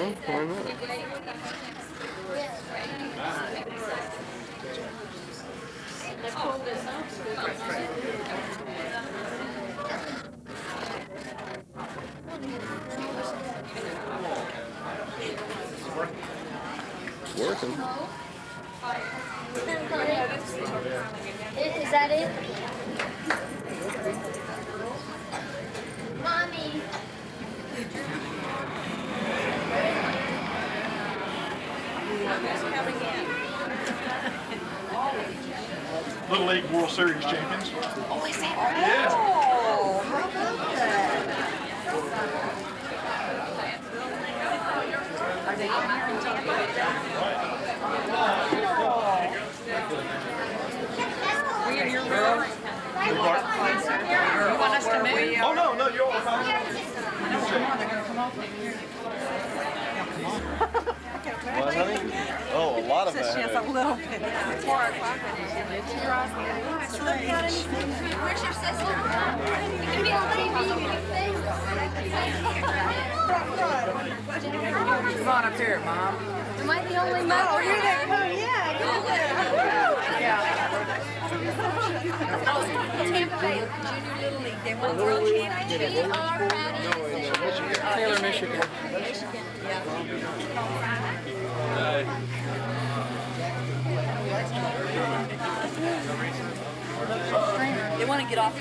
Well, why not? It's working. Is that it? Mommy. Little League World Series champions. Oh, is that right? Yeah. Oh, how about that? Are they in here in Tampa? We in your room? You want us to move? Oh, no, no, you're all fine. No, come on, they're going to come off here. What, honey? Oh, a lot of Says she has that. a little bit. 4 o'clock. Where's your sister? You can be on TV. Come on up here, Mom. Am I the only mother? Oh, you're that cool. Yeah, Tampa Bay Junior Little League. They won World Championship. Taylor, Michigan. They want to get off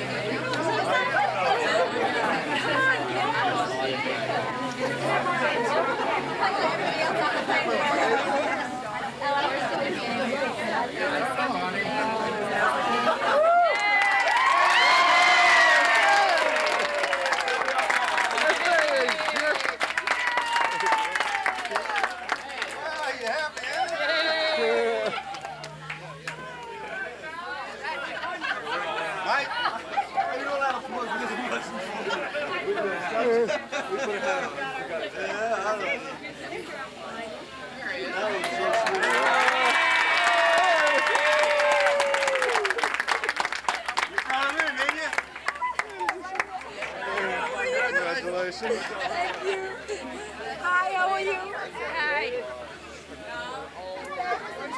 Congratulations. Thank you. Hi, how are you? Hi. On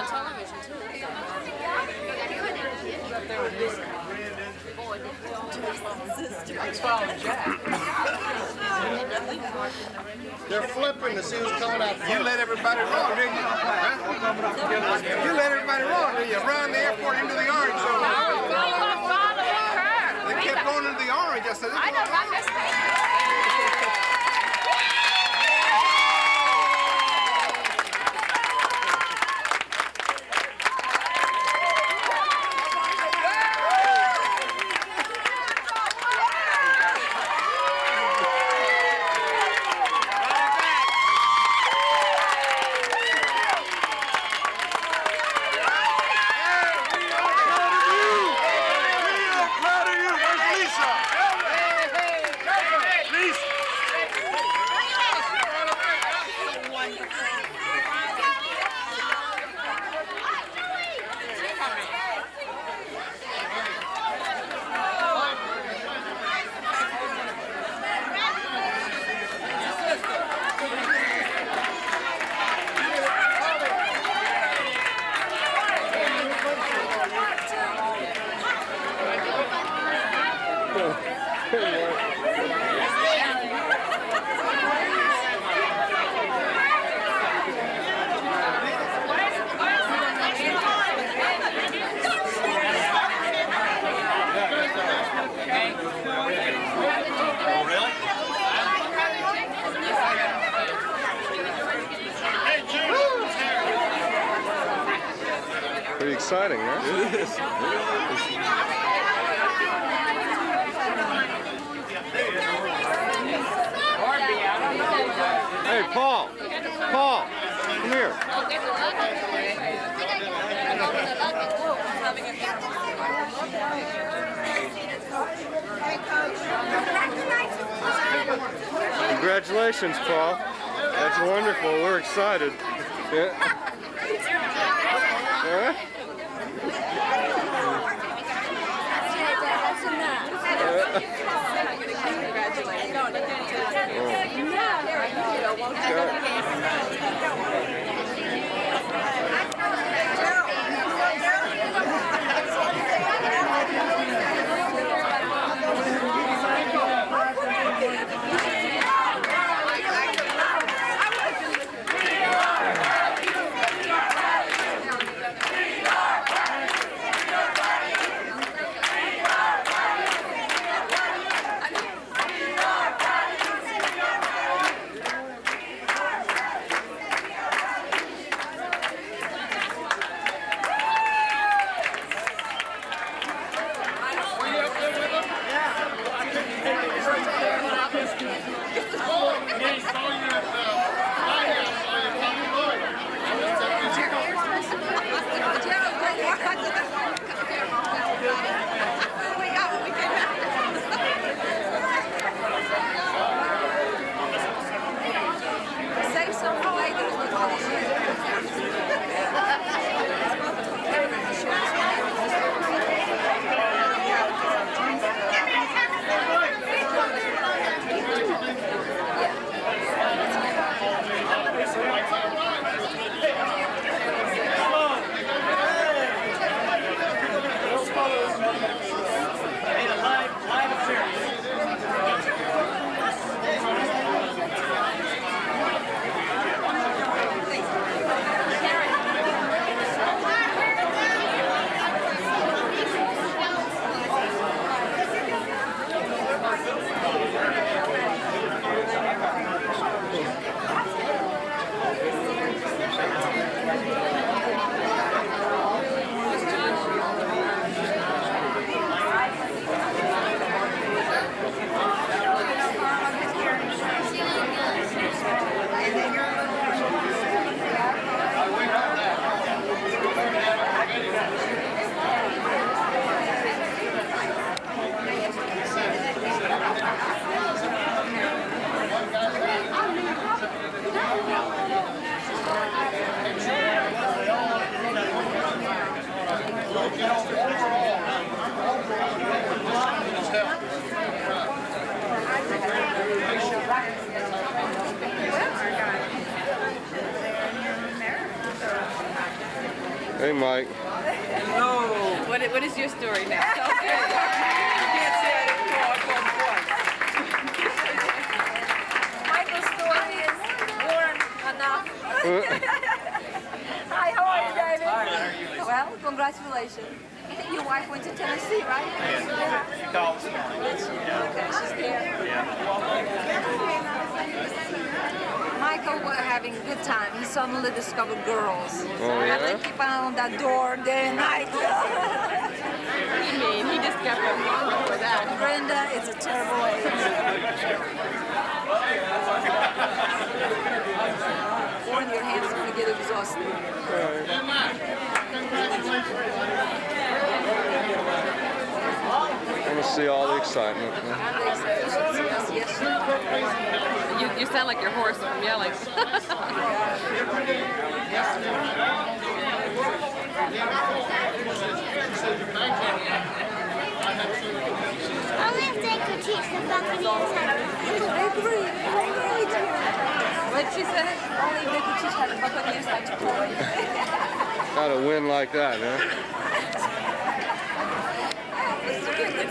television too. They're flipping to see who's coming out first. You let everybody run, didn't you? Huh? You let everybody run, didn't you? Run the airport into the orange zone. They kept going into the orange. I said, I know, right? Pretty exciting, huh? It is. Hey, Paul. Paul, come here. Congratulations, Paul. That's wonderful. We're excited. Yeah. Huh? Congratulations. Hey, Mike. Hello. What is your story now? You can't say I didn't call. I called twice. Michael's story is warm enough. Hi, how are you, David? Hi. Well, congratulations. I think your wife went to Tennessee, right? Yeah. She called this morning. Okay, she's there. Michael was having a good time. He suddenly discovered girls. Oh, yeah? And they keep on that door day and night. You mean he just kept on going for that? Brenda, it's a terrible age. When your hands are going to get exhausted. I want to see all the excitement. You sound like your horse from yelling. Only if they could teach the Buccaneers how to I agree. I really do. What she said? Only they could teach how the Buccaneers how to play. How to win like that, huh?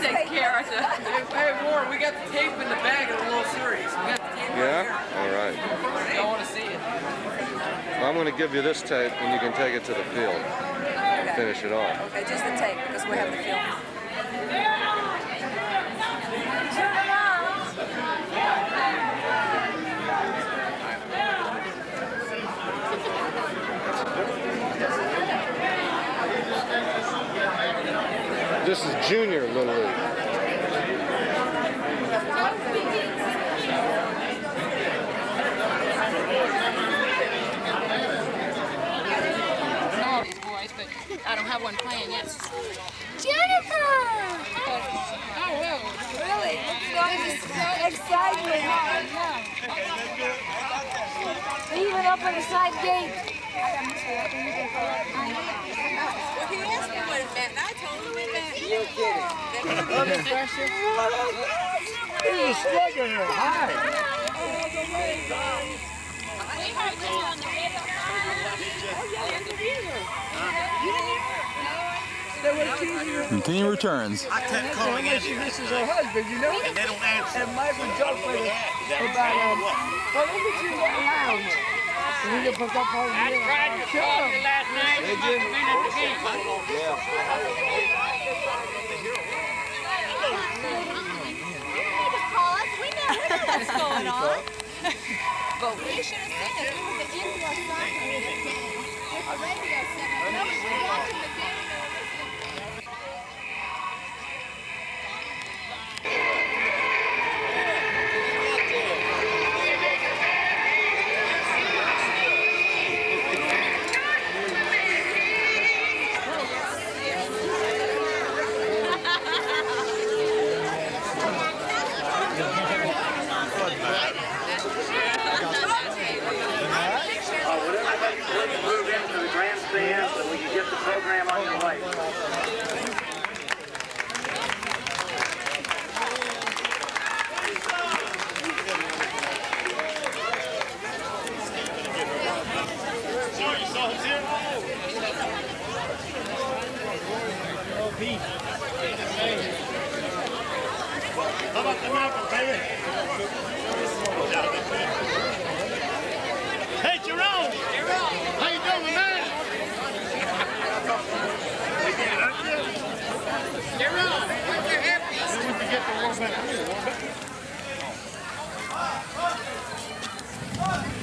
Take care of it. Hey, Warren, we got the tape in the bag of the World Series. We got the tape Yeah? right All right. here. I want to see it. Well, I'm going to give you this tape, and you can take it to the field. Okay. Finish it off. Okay, just the tape because we have the film. Turn it on. This is Junior Little League. All these boys, but I don't have one playing yet. Jennifer! Oh, well. Really? It's so excitement. Even up on the side gate. He's a slugger here. Hi. Team returns. I kept calling Andy. This is her husband, you know? And they don't answer. And Michael joked with her about, well, look at you getting loud. We can pick up on I tried to call you last night. You must have been at the game. We know what's going on. But we should have seen it. It was the indoor soccer game. With the radio set up. Nobody was watching the game. Move into the grandstand so we can get the program on your way. How about the mountain, baby? Hey, Jerome! How you doing, man? Jerome, where's your happy? We can get the warm back.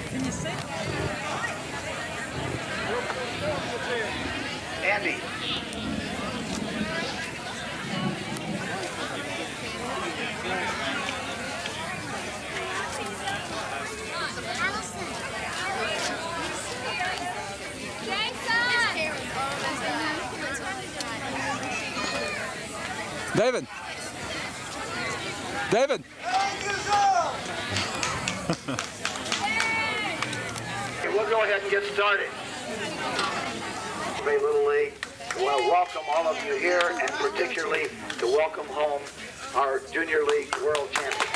Can you see? Andy. David. David. Okay, we'll go ahead and get started. Bay Little League, I want to welcome all of you here, and particularly to welcome home our Junior League World Champion.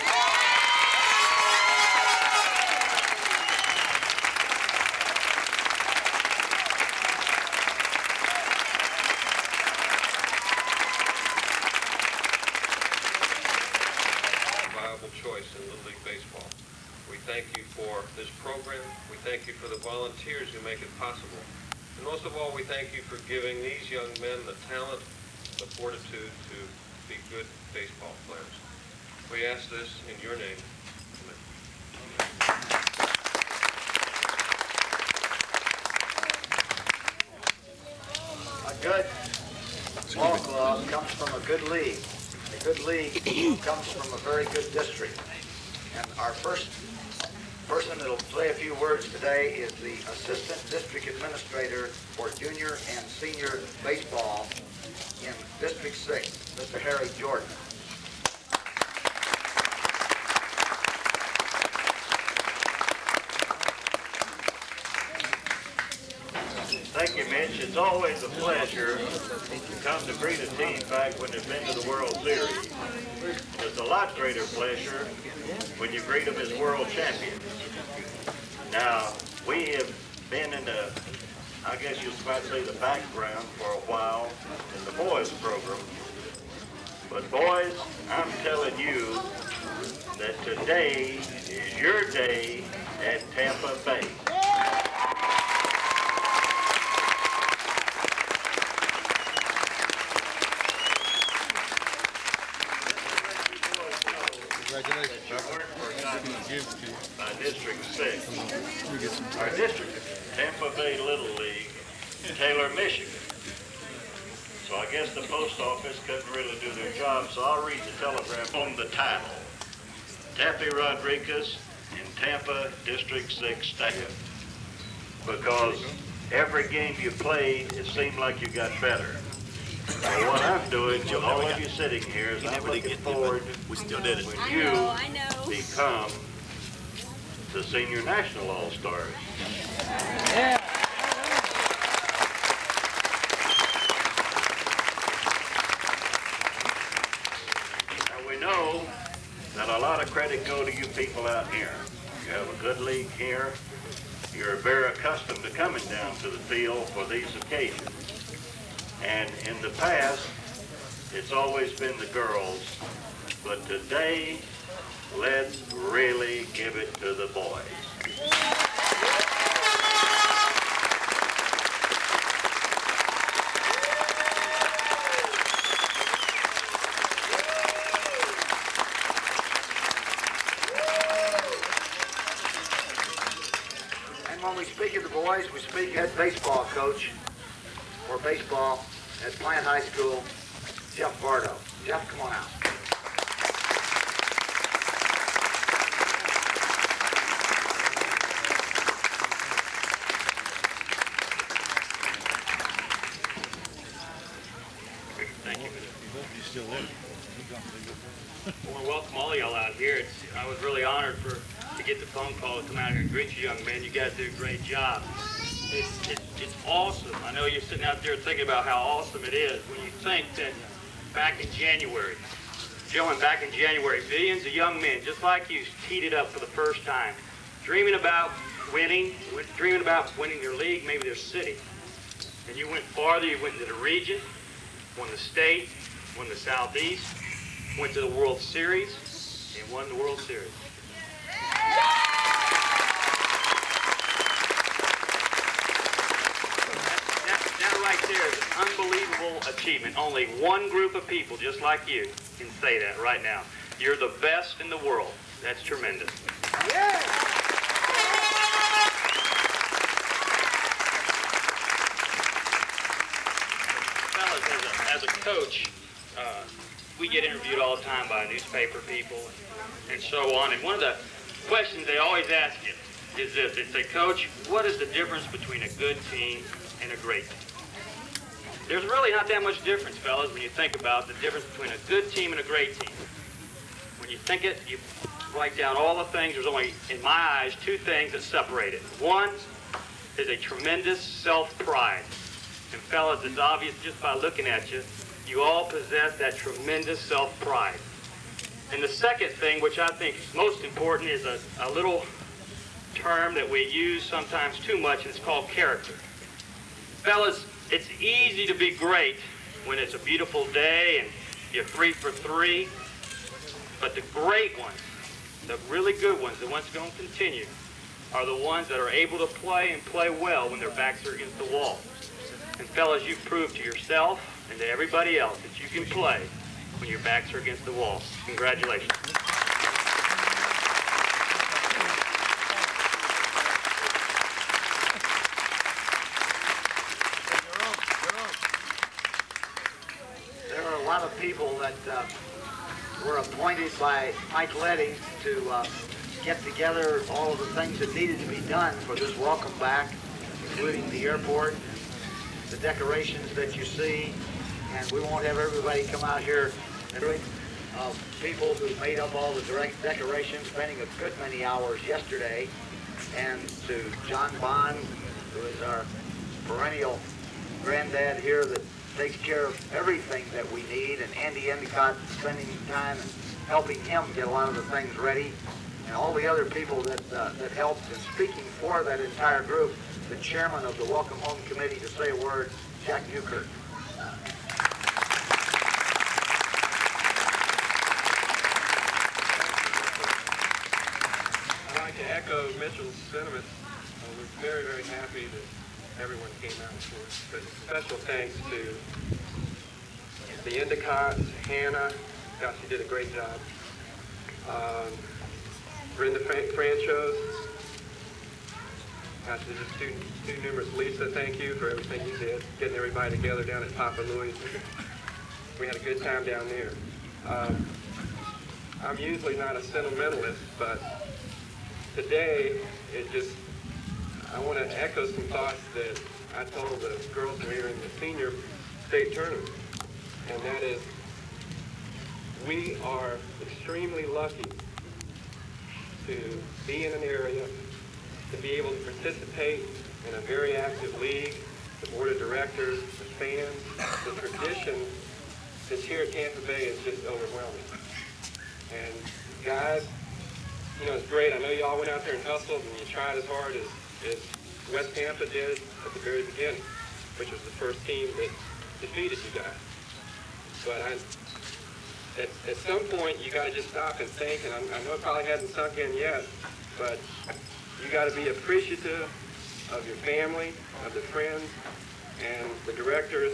Choice in Little League Baseball. We thank you for this program. We thank you for the volunteers who make it possible. And most of all, we thank you for giving these young men the talent, the fortitude to be good baseball players. We ask this in your name. A good ball club comes from a good league. A good league comes from a very good district. And our first person that will say a few words today is the Assistant District Administrator for Junior and Senior Baseball in District 6, Mr. Harry Jordan. Thank you, Mitch. It's always a pleasure to come to greet a team back when they've been to the World Series. It's a lot greater pleasure when you greet them as world champions. Now, we have been in the, I guess you might say, the background for a while in the boys program. But boys, I'm telling you that today is your day at Tampa Bay. Congratulations. District 6. Our district, Tampa Bay Little League, Taylor, Michigan. So I guess the post office couldn't really do their job, so I'll read the telegram on the title. Taffy Rodriguez in Tampa District 6 staff. Because every game you played, it seemed like you got better. So what I'm doing with all of you sitting here is I'm looking forward when you become the Senior National All-Stars. Yeah. Now we know that a lot of credit go to you people out here. You have a good league here. you're very accustomed to coming down to the field for these occasions. And in the past, it's always been the girls, but today, let's really give it to the boys. And when we speak of the boys, we speak head baseball coach for baseball at Plant High School, Jeff Bardo. Jeff, come on out. Thank you. I want to welcome all y'all out here. I was really honored to get the phone call to come out here and greet you young men. You guys do a great job. It's awesome. I know you're sitting out there thinking about how awesome it is when you think that back in January, gentlemen, back in January, millions of young men just like you teed it up for the first time, dreaming about winning their league, maybe their city. And you went farther. You went into the region, won the state, won the Southeast, went to the World Series, and won the World Series. That right there is an unbelievable achievement. Only one group of people just like you can say that right now. You're the best in the world. That's tremendous. Yeah. Fellas, as a coach, we get interviewed all the time by newspaper people and so on. And one of the questions they always ask you is this. They say, Coach, what is the difference between a good team and a great team? There's really not that much difference, fellas, when you think about the difference between a good team and a great team. When you think it, you write down all the things. There's only, in my eyes, two things that separate it. One is a tremendous self-pride. And fellas, it's obvious just by looking at you, you all possess that tremendous self-pride. And the second thing, which I think is most important, is a little term that we use sometimes too much, and it's called character. Fellas, it's easy to be great when it's a beautiful day and you're 3 for 3. But the great ones, the really good ones, the ones going to continue, are the ones that are able to play and play well when their backs are against the wall. And fellas, you've proved to yourself and to everybody else that you can play when your backs are against the wall. Congratulations. There are a lot of people that were appointed by Mike Leddy to get together all of the things that needed to be done for this welcome back, including the airport, the decorations that you see, and we won't have everybody come out here. People who made up all the decorations, spending a good many hours yesterday, and to John Bond, who is our perennial granddad here that takes care of everything that we need, and Andy Endicott spending time and helping him get a lot of the things ready, and all the other people that helped. And speaking for that entire group, the chairman of the Welcome Home Committee, to say a word, Jack Newkirk. I'd like to echo Mitchell's sentiments. We're very, very happy that everyone came out for us. But special thanks to the Endicotts, Hannah, gosh, she did a great job. Brenda Franchos, gosh, this is too numerous. Lisa, thank you for everything you did, getting everybody together down at Papa Louie's. We had a good time down there. I'm usually not a sentimentalist, but today, I want to echo some thoughts that I told the girls when we were in the senior state tournament, and that is, we are extremely lucky to be in an area, to be able to participate in a very active league, the board of directors, the fans, the tradition that's here at Tampa Bay is just overwhelming. And guys, you know, it's great. I know you all went out there and hustled and you tried as hard as as West Tampa did at the very beginning, which was the first team that defeated you guys. But at some point, you got to just stop and think, and I know it probably hasn't sunk in yet, but you got to be appreciative of your family, of the friends, and the directors,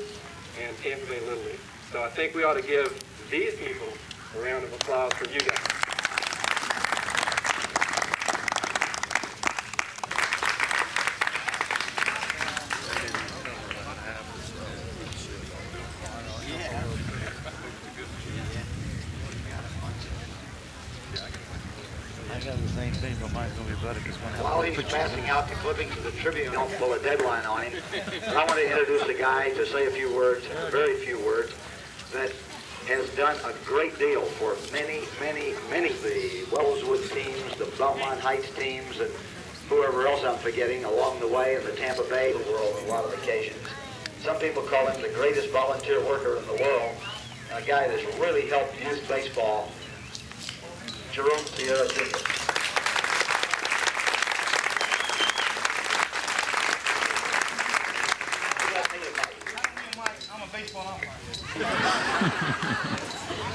and Tampa Bay Little League. So I think we ought to give these people a round of applause for you guys. While he's passing out the clippings of the Tribune, don't pull a deadline on him. But I want to introduce a guy to say a few words, very few words, that has done a great deal for many, the Wellswood teams, the Belmont Heights teams, and whoever else I'm forgetting along the way in the Tampa Bay world on a lot of occasions. Some people call him the greatest volunteer worker in the world, a guy that's really helped youth baseball, Jerome Sierra Jr. I'm a baseball umpire. I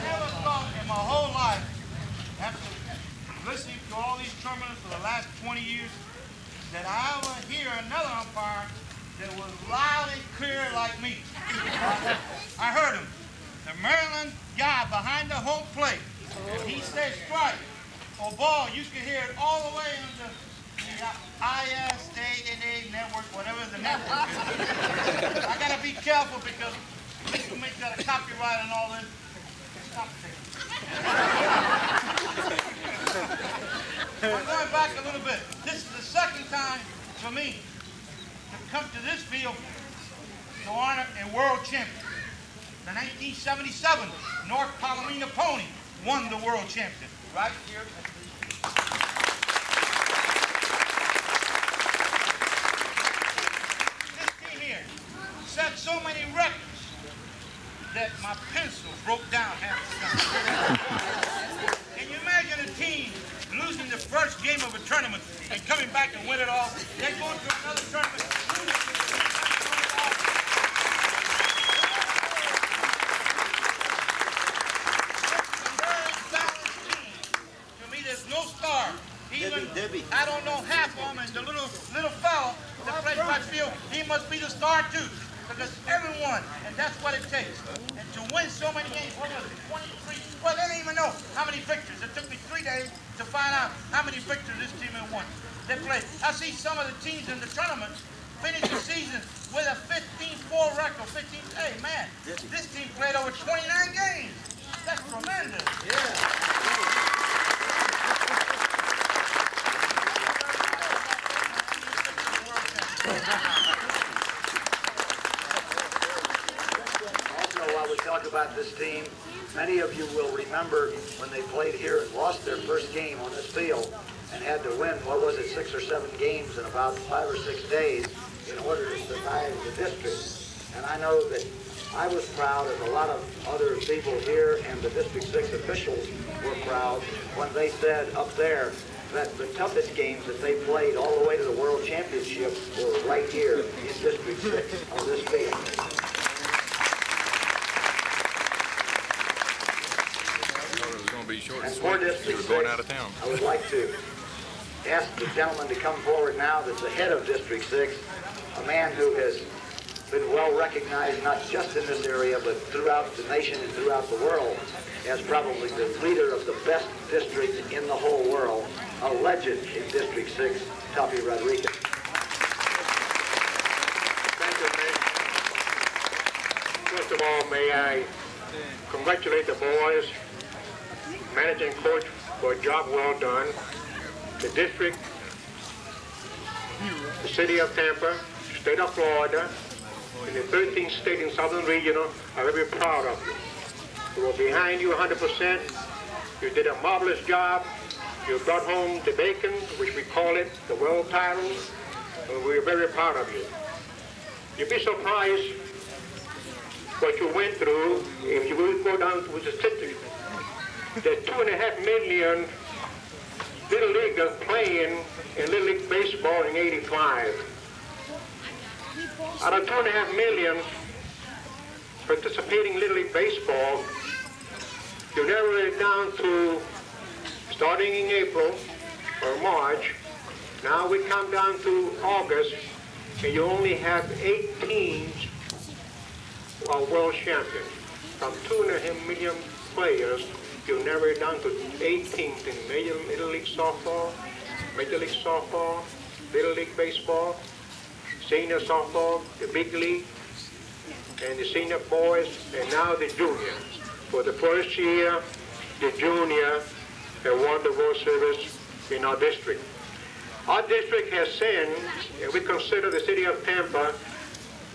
never thought in my whole life, after listening to all these tournaments for the last 20 years, that I would hear another umpire that was loud and clear like me. I heard him. The Maryland guy behind the home plate. If he said strike or ball, you could hear it all the way on the ISANA network, whatever the network is. I gotta be careful because Mr. Mick got a copyright and all this. Stop it. I'm going back a little bit. This is the second time for me to come to this field to honor a world champion. The 1977 North Palomino Pony won the world champion right here at the set so many records that my pencil broke down half the time. Can you imagine a team losing the first game of a tournament and coming back and win it all? Then going to another tournament. To me, there's no star. Even I don't know half of them, and the little fella that plays right field, he must be the star too. Because everyone, and that's what it takes. And to win so many games, what was it, 23? Well, they didn't even know how many victories. It took me 3 days to find out how many victories this team had won. They played. I see some of the teams in the tournament finish the season with a 15-4 record. 15. Hey, man, this team played over 29 games. That's tremendous. Yeah. While we talk about this team, many of you will remember when they played here and lost their first game on this field and had to win, what was it, 6 or 7 games in about 5 or 6 days in order to survive the district. And I know that I was proud, and a lot of other people here and the District 6 officials were proud when they said up there that the toughest games that they played all the way to the World Championship were right here in District 6 on this field. And for District 6, I would like to ask the gentleman to come forward now that's the head of District 6, a man who has been well recognized not just in this area but throughout the nation and throughout the world as probably the leader of the best district in the whole world, a legend in District 6, Tuffy Rodriguez. Thank you, Nick. First of all, may I congratulate the boys, managing coach, for a job well done. The district, the city of Tampa, state of Florida, and the 13th state in Southern Regional are very proud of you. We were behind you 100%. You did a marvelous job. You brought home the bacon, which we call it, the world title, and we are very proud of you. You'd be surprised what you went through if you will go down to the statistics. There's 2.5 million little league Michigan playing in Little League Baseball in '85. Out of 2.5 million participating in Little League Baseball, you narrow it down to, starting in April or March, now we come down to August, and you only have 8 teams are world champions. From 2.5 million players, you narrow it down to 8 teams in Major League Softball, Major League Softball, Little League Baseball, Senior Softball, the Big League, and the senior boys, and now the juniors. For the first year, the junior have won the World Series in our district. Our district has sent, and we consider the city of Tampa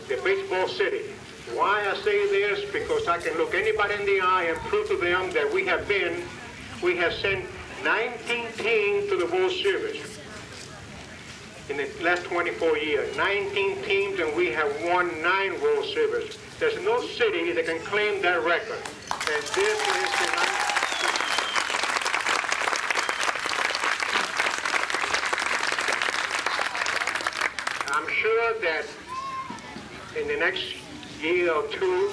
the baseball city. Why I say this? Because I can look anybody in the eye and prove to them that we have sent 19 teams to the World Series in the last 24 years. 19 teams, and we have won 9 World Series. There's no city that can claim that record. And this is the 19th. I'm sure that in the next year or two,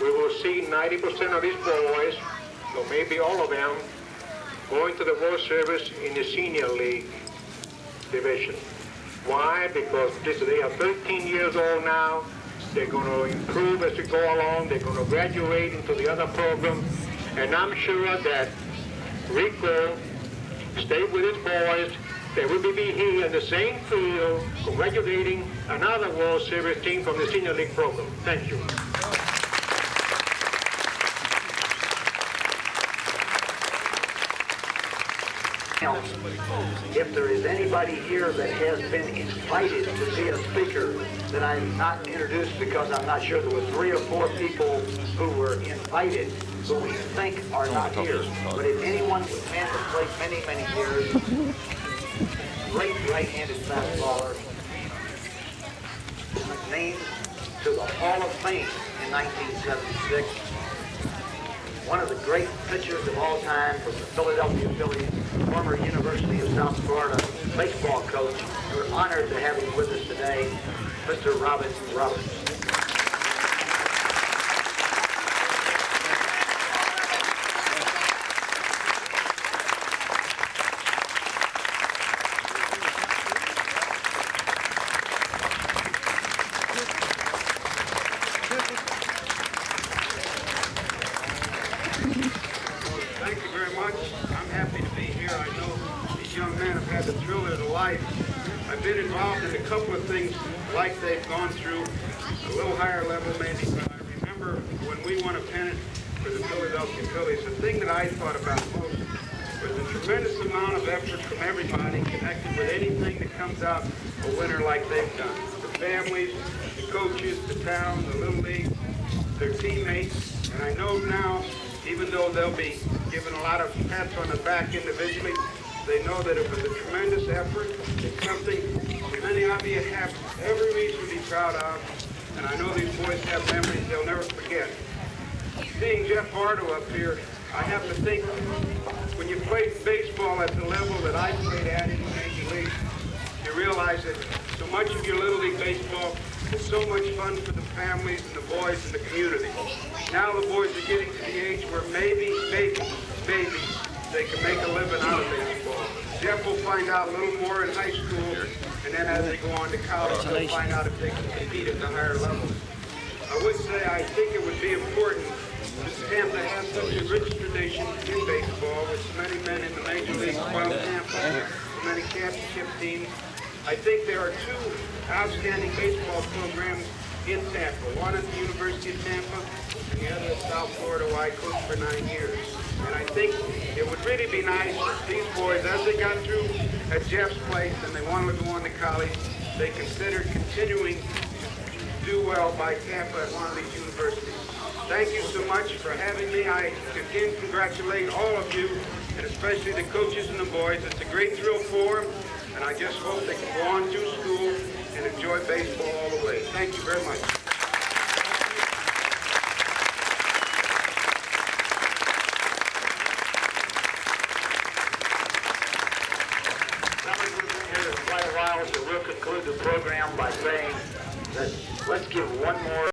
we will see 90% of these boys, or maybe all of them, going to the World Series in the Senior League division. Why? Because they are 13 years old now. They're going to improve as we go along. They're going to graduate into the other program. And I'm sure that Rico stayed with his boys. They will be here in the same field, congratulating another World Series team from the Senior League program. Thank you. If there is anybody here that has been invited to be a speaker that I'm not introduced because I'm not sure, there were 3 or 4 people who were invited who we think are not here. But if anyone with Tampa played many, many years, great right-handed fastballer, named to the Hall of Fame in 1976. One of the great pitchers of all time from the Philadelphia Phillies, former University of South Florida baseball coach. We're honored to have him with us today, Mr. Robert Roberts. Thank you very much. I'm happy to be here. I know these young men have had the thrill of their life. I've been involved in a couple of things like they've gone through, a little higher level maybe, but I remember when we won a pennant for the Philadelphia Phillies, the thing that I thought about most was the tremendous amount of effort from everybody connected with anything that comes out a winner like they've done. The families, the coaches, the town, the Little League, their teammates, and I know now, even though they'll be given a lot of pats on the back individually, they know that it was a tremendous effort. It's something many of you have every reason to be proud of, and I know these boys have memories they'll never forget. Seeing Jeff Bardo up here, I have to think, when you play baseball at the level that I played at in the Major League, you realize that so much of your Little League baseball is so much fun for the families and the boys and the community. Now the boys are getting to the age where maybe they can make a living out of baseball. Jeff will find out a little more in high school, and then as they go on to college, they'll find out if they can compete at the higher levels. I would say I think it would be important that Tampa has such a rich tradition in baseball with so many men in the Major League throughout Tampa, so many championship teams. I think there are 2 outstanding baseball programs in Tampa, one at the University of Tampa and the other at South Florida, where I coached for 9 years. And I think it would really be nice if these boys, as they got through at Jeff's place and they wanted to go on to college, they considered continuing to do well by Tampa at one of these universities. Thank you so much for having me. I again congratulate all of you, and especially the coaches and the boys. It's a great thrill for them, and I just hope they can go on through school and enjoy baseball all the way. Thank you very much. quite a while, so we'll conclude the program by saying that let's give one more